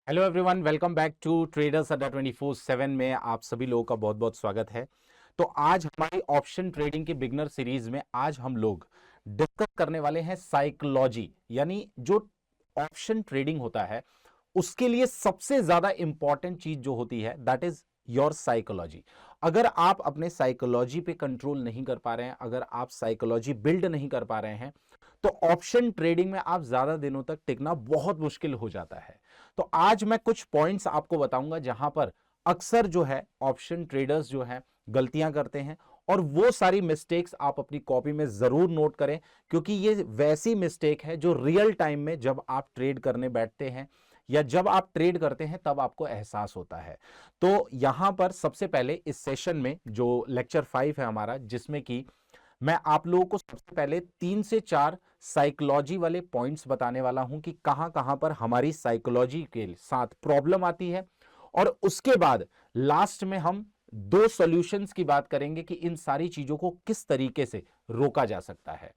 Hello everyone, welcome back to traders Adda 24/7 में आप सभी लोगों का बहुत बहुत स्वागत है। तो आज हमारी ऑप्शन ट्रेडिंग की बिगनर सीरीज में आज हम लोग डिस्कस करने वाले हैं साइकोलॉजी, यानी जो ऑप्शन ट्रेडिंग होता है उसके लिए सबसे ज्यादा इंपॉर्टेंट चीज जो होती है दैट इज योर साइकोलॉजी। अगर आप अपने साइकोलॉजी पे कंट्रोल नहीं कर पा रहे हैं, अगर आप साइकोलॉजी बिल्ड नहीं कर पा रहे हैं, तो ऑप्शन ट्रेडिंग में आप ज्यादा दिनों तक टिकना बहुत मुश्किल हो जाता है। तो आज मैं कुछ पॉइंट्स आपको बताऊंगा जहां पर अक्सर जो है ऑप्शन ट्रेडर्स जो है गलतियां करते हैं, और वो सारी मिस्टेक्स आप अपनी कॉपी में जरूर नोट करें, क्योंकि ये वैसी मिस्टेक है जो रियल टाइम में जब आप ट्रेड करने बैठते हैं या जब आप ट्रेड करते हैं तब आपको एहसास होता है। तो यहां पर सबसे पहले इस सेशन में जो लेक्चर 5 है हमारा, जिसमें कि मैं आप लोगों को सबसे पहले 3 से 4 साइकोलॉजी वाले पॉइंट्स बताने वाला हूं कि कहां कहां पर हमारी साइकोलॉजी के साथ प्रॉब्लम आती है, और उसके बाद लास्ट में हम 2 सॉल्यूशंस की बात करेंगे कि इन सारी चीजों को किस तरीके से रोका जा सकता है।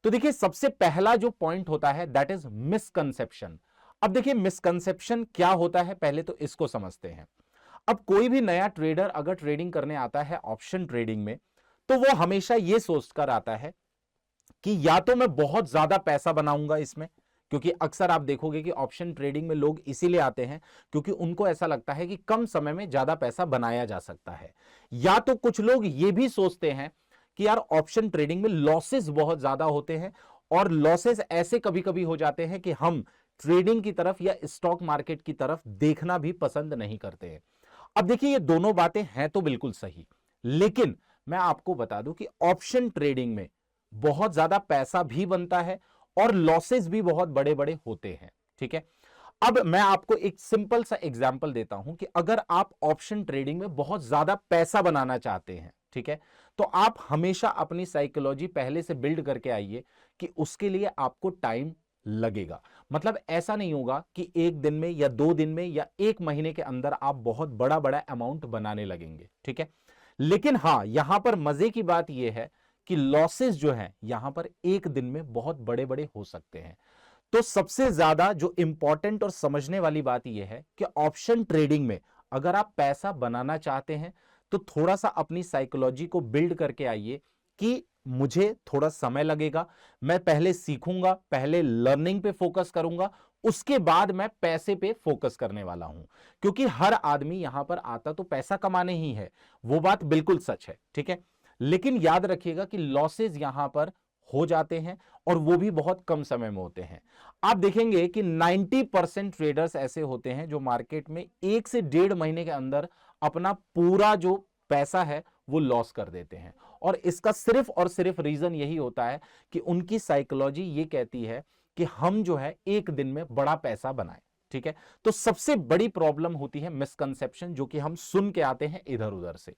तो देखिए, सबसे पहला जो पॉइंट होता है दैट इज मिसकंसेप्शन। अब देखिए, मिसकंसेप्शन क्या होता है पहले तो इसको समझते हैं। अब कोई भी नया ट्रेडर अगर ट्रेडिंग करने आता है ऑप्शन ट्रेडिंग में, तो वो हमेशा ये सोचकर आता है कि या तो मैं बहुत ज्यादा पैसा बनाऊंगा इसमें, क्योंकि अक्सर आप देखोगे कि ऑप्शन ट्रेडिंग में लोग इसीलिए आते हैं क्योंकि उनको ऐसा लगता है कि कम समय में ज्यादा पैसा बनाया जा सकता है। या तो कुछ लोग ये भी सोचते हैं कि यार ऑप्शन ट्रेडिंग में लॉसेस बहुत ज्यादा होते हैं, और लॉसेस ऐसे कभी कभी हो जाते हैं कि हम ट्रेडिंग की तरफ या स्टॉक मार्केट की तरफ देखना भी पसंद नहीं करते हैं। अब देखिए, ये दोनों बातें हैं तो बिल्कुल सही, लेकिन मैं आपको बता दूं कि ऑप्शन ट्रेडिंग में बहुत ज्यादा पैसा भी बनता है और लॉसेस भी बहुत बड़े बड़े होते हैं। ठीक है, अब मैं आपको एक सिंपल सा एग्जांपल देता हूं कि अगर आप ऑप्शन ट्रेडिंग में बहुत ज्यादा पैसा बनाना चाहते हैं, ठीक है, तो आप हमेशा अपनी साइकोलॉजी पहले से बिल्ड करके आइए कि उसके लिए आपको टाइम लगेगा। मतलब ऐसा नहीं होगा कि एक दिन में या 2 दिन में या 1 महीने के अंदर आप बहुत बड़ा बड़ा अमाउंट बनाने लगेंगे। ठीक है, लेकिन हां, यहां पर मजे की बात यह है कि लॉसेस जो हैं यहां पर एक दिन में बहुत बड़े बड़े हो सकते हैं। तो सबसे ज्यादा जो इंपॉर्टेंट और समझने वाली बात यह है कि ऑप्शन ट्रेडिंग में अगर आप पैसा बनाना चाहते हैं तो थोड़ा सा अपनी साइकोलॉजी को बिल्ड करके आइए कि मुझे थोड़ा समय लगेगा, मैं पहले सीखूंगा, पहले लर्निंग पे फोकस करूंगा, उसके बाद मैं पैसे पे फोकस करने वाला हूं। क्योंकि हर आदमी यहां पर आता तो पैसा कमाने ही है, वो बात बिल्कुल सच है। ठीक है, लेकिन याद रखिएगा कि लॉसेस यहां पर हो जाते हैं, और वो भी बहुत कम समय में होते हैं। आप देखेंगे कि 90% ट्रेडर्स ऐसे होते हैं जो मार्केट में 1 से 1.5 महीने के अंदर अपना पूरा जो पैसा है वो लॉस कर देते हैं। और इसका सिर्फ और सिर्फ रीजन यही होता है कि उनकी साइकोलॉजी ये कहती है कि हम जो है एक दिन में बड़ा पैसा बनाएं। ठीक है, तो सबसे बड़ी प्रॉब्लम होती है मिसकंसेप्शन, जो कि हम सुन के आते हैं इधर उधर से।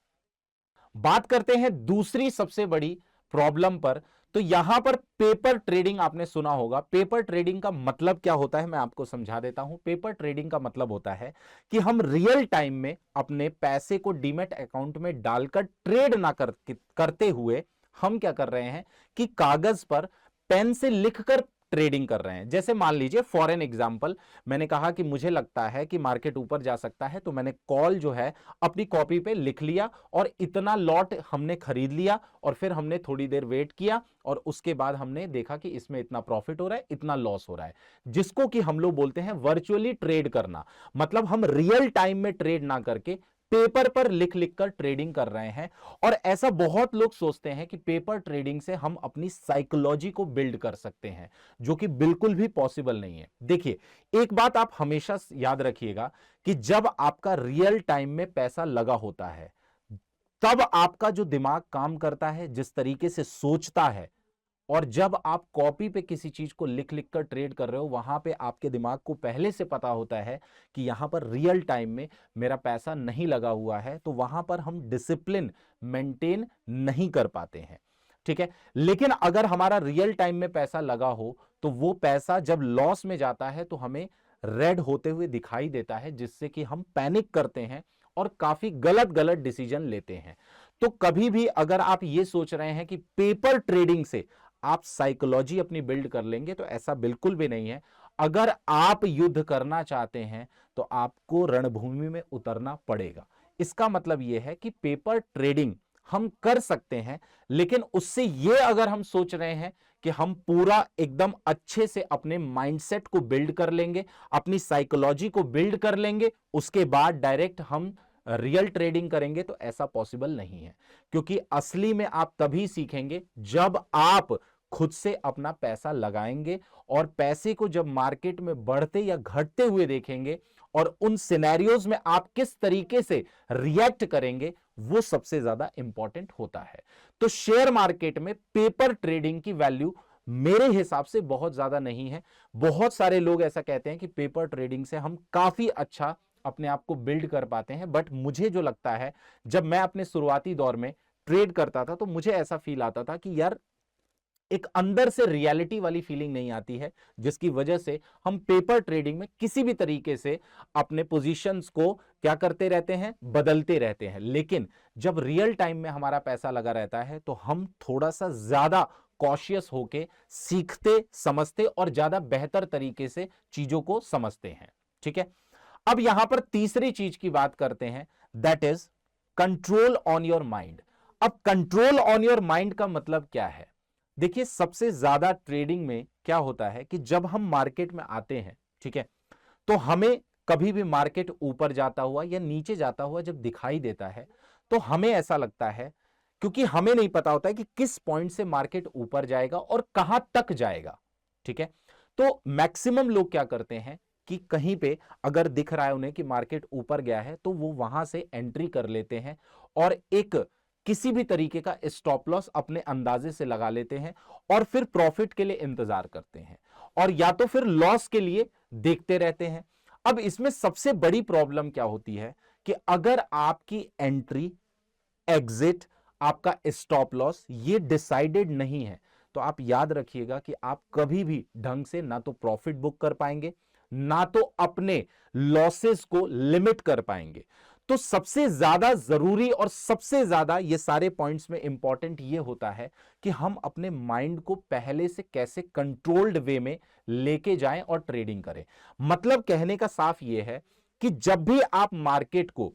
बात करते हैं दूसरी सबसे बड़ी प्रॉब्लम पर। तो यहां पर पेपर ट्रेडिंग आपने सुना होगा। पेपर ट्रेडिंग का मतलब क्या होता है मैं आपको समझा देता हूं। पेपर ट्रेडिंग का मतलब होता है कि हम रियल टाइम में अपने पैसे को डीमैट अकाउंट में डालकर ट्रेड ना करते हुए हम क्या कर रहे हैं कि कागज पर पेन से लिखकर ट्रेडिंग कर रहे हैं। जैसे मान लीजिए फॉर एन एग्जांपल, मैंने कहा कि मुझे लगता है कि मार्केट ऊपर जा सकता है, तो मैंने कॉल जो है अपनी कॉपी पे लिख लिया और इतना लॉट हमने खरीद लिया, और फिर हमने थोड़ी देर वेट किया और उसके बाद हमने देखा कि इसमें इतना प्रॉफिट हो रहा है, इतना लॉस हो रहा है, जिसको कि हम लोग बोलते हैं वर्चुअली ट्रेड करना। मतलब हम रियल टाइम में ट्रेड ना करके पेपर पर लिख लिख कर ट्रेडिंग कर रहे हैं। और ऐसा बहुत लोग सोचते हैं कि पेपर ट्रेडिंग से हम अपनी साइकोलॉजी को बिल्ड कर सकते हैं, जो कि बिल्कुल भी पॉसिबल नहीं है। देखिए, एक बात आप हमेशा याद रखिएगा कि जब आपका रियल टाइम में पैसा लगा होता है, तब आपका जो दिमाग काम करता है, जिस तरीके से सोचता है, और जब आप कॉपी पे किसी चीज को लिख लिख कर ट्रेड कर रहे हो, वहां पे आपके दिमाग को पहले से पता होता है कि यहां पर रियल टाइम में मेरा पैसा नहीं लगा हुआ है, तो वहां पर हम डिसिप्लिन मेंटेन नहीं कर पाते हैं। ठीक है, लेकिन अगर हमारा रियल टाइम में पैसा लगा हो तो वो पैसा जब लॉस में जाता है तो हमें रेड होते हुए दिखाई देता है, जिससे कि हम पैनिक करते हैं और काफी गलत गलत डिसीजन लेते हैं। तो कभी भी अगर आप ये सोच रहे हैं कि पेपर ट्रेडिंग से आप साइकोलॉजी अपनी बिल्ड कर लेंगे, तो ऐसा बिल्कुल भी नहीं है। अगर आप युद्ध करना चाहते हैं तो आपको रणभूमि में उतरना पड़ेगा। इसका मतलब यह है कि पेपर ट्रेडिंग हम कर सकते हैं, लेकिन उससे यह अगर हम सोच रहे हैं कि हम पूरा एकदम अच्छे से अपने माइंडसेट को बिल्ड कर लेंगे, अपनी साइकोलॉजी को बिल्ड कर लेंगे, उसके बाद डायरेक्ट हम रियल ट्रेडिंग करेंगे, तो ऐसा पॉसिबल नहीं है। क्योंकि असली में आप तभी सीखेंगे जब आप खुद से अपना पैसा लगाएंगे और पैसे को जब मार्केट में बढ़ते या घटते हुए देखेंगे और उन सिनेरियोज में आप किस तरीके से रिएक्ट करेंगे, वो सबसे ज्यादा इंपॉर्टेंट होता है। तो शेयर मार्केट में पेपर ट्रेडिंग की वैल्यू मेरे हिसाब से बहुत ज्यादा नहीं है। बहुत सारे लोग ऐसा कहते हैं कि पेपर ट्रेडिंग से हम काफी अच्छा अपने आप को बिल्ड कर पाते हैं, बट मुझे जो लगता है, जब मैं अपने शुरुआती दौर में ट्रेड करता था तो मुझे ऐसा फील आता था कि यार एक अंदर से रियलिटी वाली फीलिंग नहीं आती है, जिसकी वजह से हम पेपर ट्रेडिंग में किसी भी तरीके से अपने पोजीशंस को क्या करते रहते हैं, बदलते रहते हैं। लेकिन जब रियल टाइम में हमारा पैसा लगा रहता है तो हम थोड़ा सा ज्यादा कॉशियस होके सीखते, समझते और ज्यादा बेहतर तरीके से चीजों को समझते हैं। ठीक है, अब यहां पर तीसरी चीज की बात करते हैं, that is control on your mind. अब कंट्रोल ऑन योर माइंड का मतलब क्या है? देखिए, सबसे ज्यादा ट्रेडिंग में क्या होता है कि जब हम मार्केट में आते हैं, ठीक है, तो हमें कभी भी मार्केट ऊपर जाता हुआ या नीचे जाता हुआ जब दिखाई देता है तो हमें ऐसा लगता है, क्योंकि हमें नहीं पता होता है कि किस पॉइंट से मार्केट ऊपर जाएगा और कहां तक जाएगा। ठीक है, तो मैक्सिमम लोग क्या करते हैं कि कहीं पे अगर दिख रहा है उन्हें कि मार्केट ऊपर गया है तो वो वहां से एंट्री कर लेते हैं और एक किसी भी तरीके का स्टॉप लॉस अपने अंदाजे से लगा लेते हैं और फिर प्रॉफिट के लिए इंतजार करते हैं और या तो फिर लॉस के लिए देखते रहते हैं। अब इसमें सबसे बड़ी प्रॉब्लम क्या होती है कि अगर आपकी एंट्री, एग्जिट, आपका स्टॉप लॉस ये डिसाइडेड नहीं है तो आप याद रखिएगा कि आप कभी भी ढंग से ना तो प्रॉफिट बुक कर पाएंगे, ना तो अपने लॉसेस को लिमिट कर पाएंगे। तो सबसे ज्यादा जरूरी और सबसे ज्यादा ये सारे पॉइंट्स में इंपॉर्टेंट ये होता है कि हम अपने माइंड को पहले से कैसे कंट्रोल्ड वे में लेके जाएं और ट्रेडिंग करें। मतलब कहने का साफ ये है कि जब भी आप मार्केट को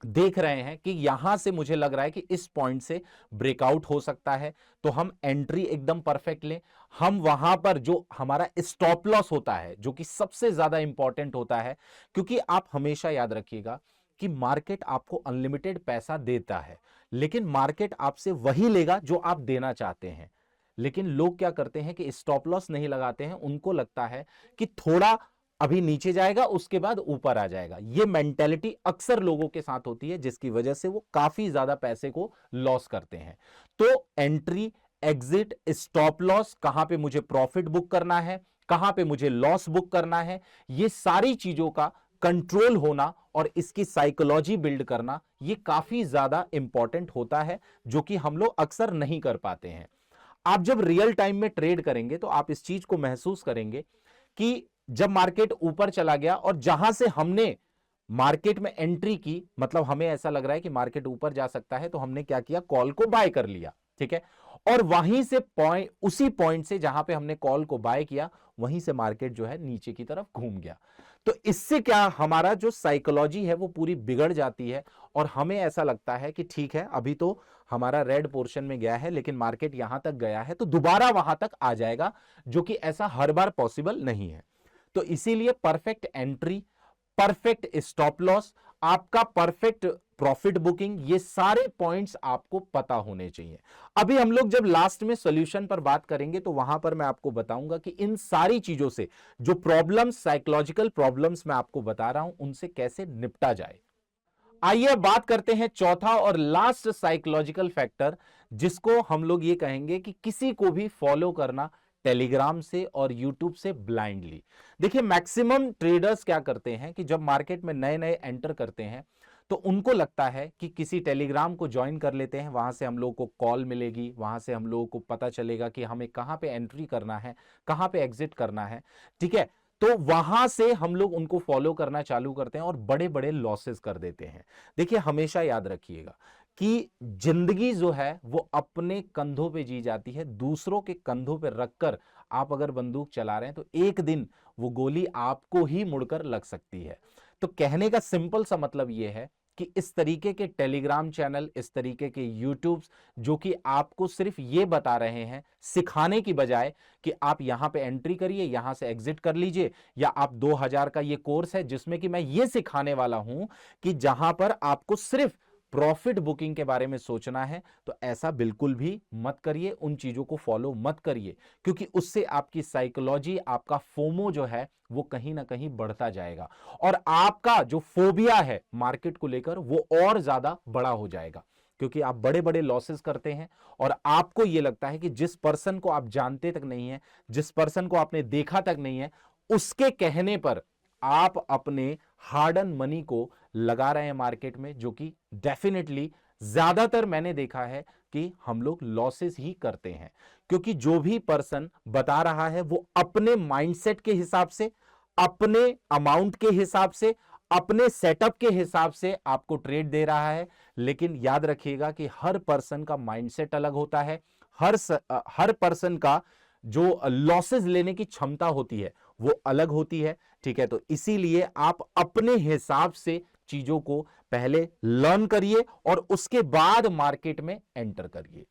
देख रहे हैं कि यहां से मुझे लग रहा है कि इस पॉइंट से ब्रेकआउट हो सकता है, तो हम एंट्री एकदम परफेक्ट लें। हम वहां पर जो हमारा स्टॉप लॉस होता है, जो कि सबसे ज्यादा इंपॉर्टेंट होता है, क्योंकि आप हमेशा याद रखिएगा कि मार्केट आपको अनलिमिटेड पैसा देता है, लेकिन मार्केट आपसे वही लेगा जो आप देना चाहते हैं। लेकिन लोग क्या करते हैं कि स्टॉप लॉस नहीं लगाते हैं, उनको लगता है कि थोड़ा अभी नीचे जाएगा उसके बाद ऊपर आ जाएगा। ये मेंटेलिटी अक्सर लोगों के साथ होती है, जिसकी वजह से वो काफी ज्यादा पैसे को लॉस करते हैं। तो एंट्री, एग्जिट, स्टॉप लॉस, कहां पे मुझे प्रॉफिट बुक करना है, कहां पे मुझे लॉस बुक करना है, ये सारी चीजों का कंट्रोल होना और इसकी साइकोलॉजी बिल्ड करना ये काफी ज्यादा इंपॉर्टेंट होता है, जो कि हम लोग अक्सर नहीं कर पाते हैं। आप जब रियल टाइम में ट्रेड करेंगे तो आप इस चीज को महसूस करेंगे कि जब मार्केट ऊपर चला गया और जहां से हमने मार्केट में एंट्री की, मतलब हमें ऐसा लग रहा है कि मार्केट ऊपर जा सकता है, तो हमने क्या किया, कॉल को बाय कर लिया। ठीक है, और वहीं से पॉइंट, उसी पॉइंट से जहां पे हमने कॉल को बाय किया, वहीं से मार्केट जो है नीचे की तरफ घूम गया। तो इससे क्या, हमारा जो साइकोलॉजी है वो पूरी बिगड़ जाती है और हमें ऐसा लगता है कि ठीक है, अभी तो हमारा रेड पोर्शन में गया है, लेकिन मार्केट यहां तक गया है तो दोबारा वहां तक आ जाएगा, जो कि ऐसा हर बार पॉसिबल नहीं है। तो इसीलिए perfect entry, perfect stop loss, आपका परफेक्ट प्रॉफिट बुकिंग, ये सारे पॉइंट्स आपको पता होने चाहिए। अभी हम लोग जब लास्ट में सॉल्यूशन पर बात करेंगे तो वहां पर मैं आपको बताऊंगा कि इन सारी चीजों से जो प्रॉब्लम्स, साइकोलॉजिकल प्रॉब्लम्स मैं आपको बता रहा हूं, उनसे कैसे निपटा जाए। आइए बात करते हैं चौथा और लास्ट साइकोलॉजिकल फैक्टर, जिसको हम लोग ये कहेंगे कि किसी को भी फॉलो करना टेलीग्राम से और यूट्यूब से ब्लाइंडली। देखिए, मैक्सिमम ट्रेडर्स क्या करते हैं कि जब मार्केट में नए नए एंटर करते हैं तो उनको लगता है कि किसी टेलीग्राम को ज्वाइन कर लेते हैं, वहां से हम लोगों को कॉल मिलेगी, वहां से हम लोगों को पता चलेगा कि हमें कहां पे एंट्री करना है, कहां पे एग्जिट करना है। ठीक है, तो वहां से हम लोग उनको फॉलो करना चालू करते हैं और बड़े बड़े लॉसेस कर देते हैं। देखिए, हमेशा याद रखिएगा कि जिंदगी जो है वो अपने कंधों पे जी जाती है, दूसरों के कंधों पे रखकर आप अगर बंदूक चला रहे हैं तो एक दिन वो गोली आपको ही मुड़कर लग सकती है। तो कहने का सिंपल सा मतलब ये है कि इस तरीके के टेलीग्राम चैनल, इस तरीके के यूट्यूब्स जो कि आपको सिर्फ ये बता रहे हैं सिखाने की बजाय कि आप यहां पे एंट्री करिए, यहां से एग्जिट कर लीजिए, या आप 2000 का ये कोर्स है जिसमें कि मैं ये सिखाने वाला हूं कि जहां पर आपको सिर्फ प्रॉफिट बुकिंग के बारे में सोचना है, तो ऐसा बिल्कुल भी मत करिए, उन चीजों को फॉलो मत करिए, क्योंकि उससे आपकी साइकोलॉजी, आपका फोमो जो है वो कहीं ना कहीं बढ़ता जाएगा और आपका जो फोबिया है मार्केट को लेकर वो और ज्यादा बड़ा हो जाएगा, क्योंकि आप बड़े बड़े लॉसेस करते हैं और आपको यह लगता है कि जिस पर्सन को आप जानते तक नहीं है, जिस पर्सन को आपने देखा तक नहीं है, उसके कहने पर आप अपने हार्ड अर्न मनी को लगा रहे हैं मार्केट में, जो कि डेफिनेटली ज्यादातर मैंने देखा है कि हम लोग लॉसेस ही करते हैं, क्योंकि जो भी पर्सन बता रहा है वो अपने माइंडसेट के हिसाब से, अपने अमाउंट के हिसाब से, अपने सेटअप के हिसाब से आपको ट्रेड दे रहा है। लेकिन याद रखिएगा कि हर पर्सन का माइंडसेट अलग होता है, हर पर्सन का जो लॉसेस लेने की क्षमता होती है वो अलग होती है। ठीक है, तो इसीलिए आप अपने हिसाब से चीजों को पहले लर्न करिए और उसके बाद मार्केट में एंटर करिए।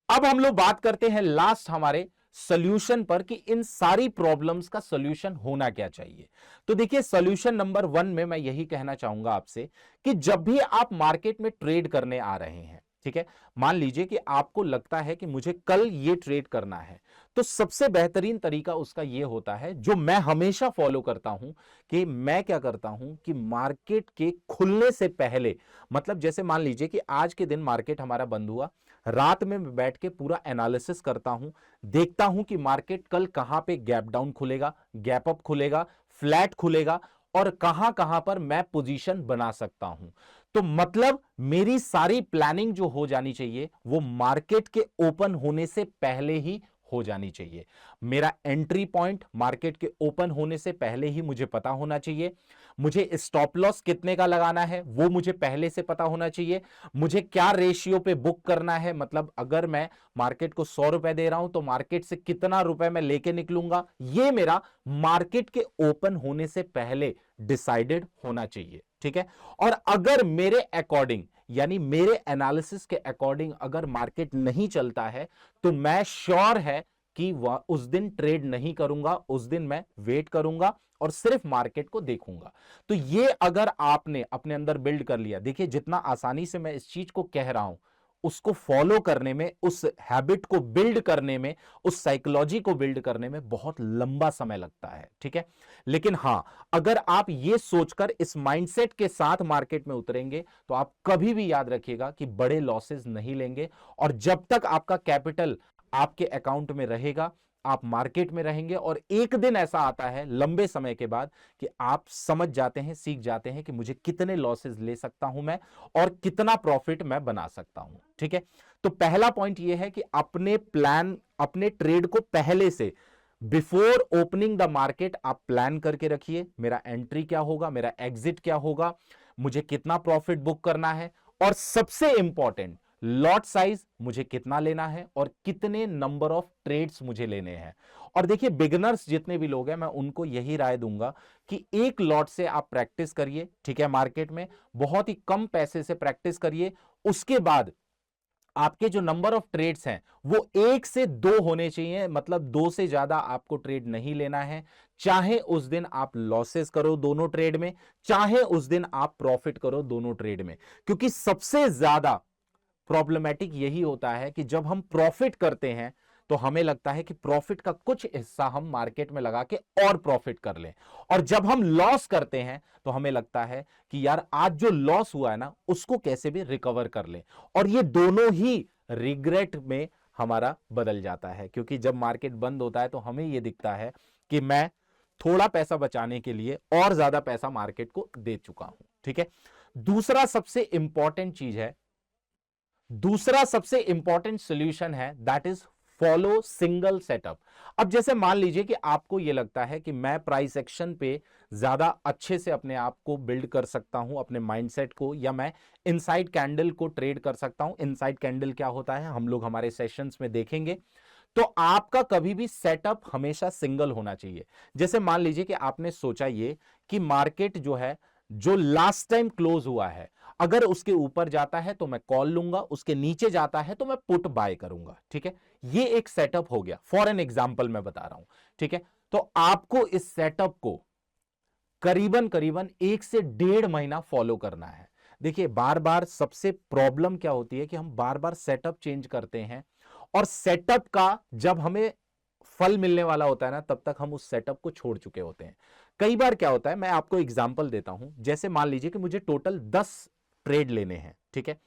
अब हम लोग बात करते हैं लास्ट हमारे सॉल्यूशन पर कि इन सारी प्रॉब्लम्स का सॉल्यूशन होना क्या चाहिए। तो देखिए, सॉल्यूशन नंबर 1 में मैं यही कहना चाहूंगा आपसे कि जब भी आप मार्केट में ट्रेड करने आ रहे हैं, ठीक है, मान लीजिए कि आपको लगता है कि मुझे कल ये ट्रेड करना है, तो सबसे बेहतरीन तरीका उसका यह होता है, जो मैं हमेशा फॉलो करता हूं, कि मैं क्या करता हूं कि मार्केट के खुलने से पहले, मतलब जैसे मान लीजिए कि आज के दिन मार्केट हमारा बंद हुआ, रात में मैं बैठ के पूरा एनालिसिस करता हूं, देखता हूं कि मार्केट कल कहां पे गैप डाउन खुलेगा, गैप अप खुलेगा, फ्लैट खुलेगा और कहां कहां पर मैं पोजीशन बना सकता हूं। तो मतलब मेरी सारी प्लानिंग जो हो जानी चाहिए वो मार्केट के ओपन होने से पहले ही हो जानी चाहिए। मेरा एंट्री पॉइंट मार्केट के ओपन होने से पहले ही मुझे पता होना चाहिए। मुझे स्टॉप लॉस कितने का लगाना है वो मुझे पहले से पता होना चाहिए। मुझे क्या रेशियो पे बुक करना है, मतलब अगर मैं मार्केट को 100 रुपए दे रहा हूं तो मार्केट से कितना रुपए मैं लेके निकलूंगा, ये मेरा मार्केट के ओपन होने से पहले डिसाइडेड होना चाहिए। ठीक है, और अगर मेरे अकॉर्डिंग, यानी मेरे एनालिसिस के अकॉर्डिंग अगर मार्केट नहीं चलता है, तो मैं श्योर है कि वह उस दिन ट्रेड नहीं करूंगा, उस दिन मैं वेट करूंगा और सिर्फ मार्केट को देखूंगा। तो ये अगर आपने अपने अंदर बिल्ड कर लिया, देखिए जितना आसानी से मैं इस चीज को कह रहा हूं, उसको फॉलो करने में, उस हैबिट को बिल्ड करने में, उस साइकोलॉजी को बिल्ड करने में बहुत लंबा समय लगता है। ठीक है, लेकिन हां, अगर आप ये सोचकर इस माइंडसेट के साथ मार्केट में उतरेंगे तो आप कभी भी याद रखिएगा कि बड़े लॉसेस नहीं लेंगे, और जब तक आपका कैपिटल आपके अकाउंट में रहेगा, आप मार्केट में रहेंगे। और एक दिन ऐसा आता है लंबे समय के बाद कि आप समझ जाते हैं, सीख जाते हैं कि मुझे कितने लॉसेस ले सकता हूं मैं और कितना प्रॉफिट मैं बना सकता हूं। ठीक है, तो पहला पॉइंट यह है कि अपने प्लान, अपने ट्रेड को पहले से, बिफोर ओपनिंग द मार्केट आप प्लान करके रखिए। मेरा एंट्री क्या होगा, मेरा एग्जिट क्या होगा, मुझे कितना प्रॉफिट बुक करना है, और सबसे इंपॉर्टेंट लॉट साइज मुझे कितना लेना है और कितने नंबर ऑफ ट्रेड्स मुझे लेने हैं। और देखिए, बिगिनर्स जितने भी लोग हैं मैं उनको यही राय दूंगा कि एक लॉट से आप प्रैक्टिस करिए। ठीक है, मार्केट में बहुत ही कम पैसे से प्रैक्टिस करिए, उसके बाद आपके जो नंबर ऑफ ट्रेड्स हैं वो 1 से 2 होने चाहिए, मतलब 2 से ज्यादा आपको ट्रेड नहीं लेना है। चाहे उस दिन आप लॉसेस करो दोनों ट्रेड में, चाहे उस दिन आप प्रॉफिट करो दोनों ट्रेड में, क्योंकि सबसे ज्यादा प्रॉब्लमेटिक यही होता है कि जब हम प्रॉफिट करते हैं तो हमें लगता है कि प्रॉफिट का कुछ हिस्सा हम मार्केट में लगा के और प्रॉफिट कर लें, और जब हम लॉस करते हैं तो हमें लगता है कि यार आज जो लॉस हुआ है ना उसको कैसे भी रिकवर कर लें, और ये दोनों ही रिग्रेट में हमारा बदल जाता है। क्योंकि जब मार्केट बंद होता है तो हमें यह दिखता है कि मैं थोड़ा पैसा बचाने के लिए और ज्यादा पैसा मार्केट को दे चुका हूं। ठीक है, दूसरा सबसे इंपॉर्टेंट सॉल्यूशन है, that is follow single setup. अब जैसे मान लीजिए कि आपको यह लगता है कि मैं प्राइस एक्शन पे ज्यादा अच्छे से अपने आप को बिल्ड कर सकता हूं, अपने माइंडसेट को, या मैं इनसाइड कैंडल को ट्रेड कर सकता हूं। इनसाइड कैंडल क्या होता है हम लोग हमारे सेशंस में देखेंगे। तो आपका कभी भी सेटअप हमेशा सिंगल होना चाहिए। जैसे मान लीजिए कि आपने सोचा ये कि मार्केट जो है, जो लास्ट टाइम क्लोज हुआ है, अगर उसके ऊपर जाता है तो मैं कॉल लूंगा, उसके नीचे जाता है तो मैं पुट बाय करूंगा। ठीक है, ये एक सेटअप हो गया, फॉर एन एग्जांपल मैं बता रहा हूं। ठीक है, तो आपको इस सेटअप को करीबन करीबन 1 से 1.5 महीना फॉलो करना है। देखिए, बार बार सबसे प्रॉब्लम क्या होती है कि हम बार बार सेटअप चेंज करते हैं, और सेटअप का जब हमें फल मिलने वाला होता है ना, तब तक हम उस सेटअप को छोड़ चुके होते हैं। कई बार क्या होता है, मैं आपको एग्जांपल देता हूं। जैसे मान लीजिए कि मुझे टोटल 10 ट्रेड लेने हैं। ठीक है,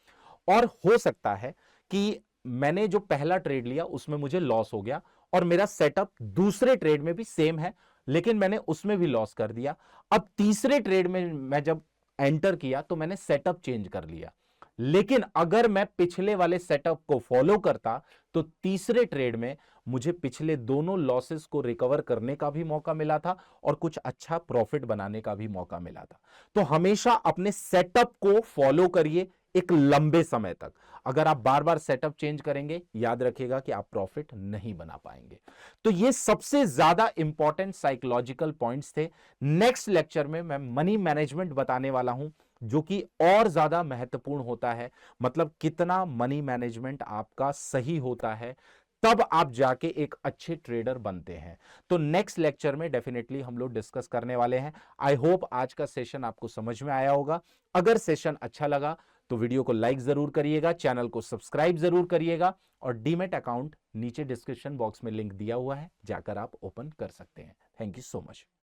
और हो सकता है कि मैंने जो पहला ट्रेड लिया उसमें मुझे लॉस हो गया, और मेरा सेटअप दूसरे ट्रेड में भी सेम है, लेकिन मैंने उसमें भी लॉस कर दिया। अब तीसरे ट्रेड में मैं जब एंटर किया तो मैंने सेटअप चेंज कर लिया। लेकिन अगर मैं पिछले वाले सेटअप को फॉलो करता तो तीसरे ट्रेड में मुझे पिछले दोनों लॉसेस को रिकवर करने का भी मौका मिला था, और कुछ अच्छा प्रॉफिट बनाने का भी मौका मिला था। तो हमेशा अपने सेटअप को फॉलो करिए एक लंबे समय तक। अगर आप बार बार सेटअप चेंज करेंगे, याद रखिएगा कि आप प्रॉफिट नहीं बना पाएंगे। तो ये सबसे ज्यादा इंपॉर्टेंट साइकोलॉजिकल पॉइंट्स थे। नेक्स्ट लेक्चर में मैं मनी मैनेजमेंट बताने वाला हूं, जो कि और ज्यादा महत्वपूर्ण होता है। मतलब कितना मनी मैनेजमेंट आपका सही होता है, तब आप जाके एक अच्छे ट्रेडर बनते हैं। तो नेक्स्ट लेक्चर में डेफिनेटली हम लोग डिस्कस करने वाले हैं। आई होप आज का सेशन आपको समझ में आया होगा। अगर सेशन अच्छा लगा तो वीडियो को लाइक जरूर करिएगा, चैनल को सब्सक्राइब जरूर करिएगा, और डीमैट अकाउंट नीचे डिस्क्रिप्शन बॉक्स में लिंक दिया हुआ है, जाकर आप ओपन कर सकते हैं। Thank you so much.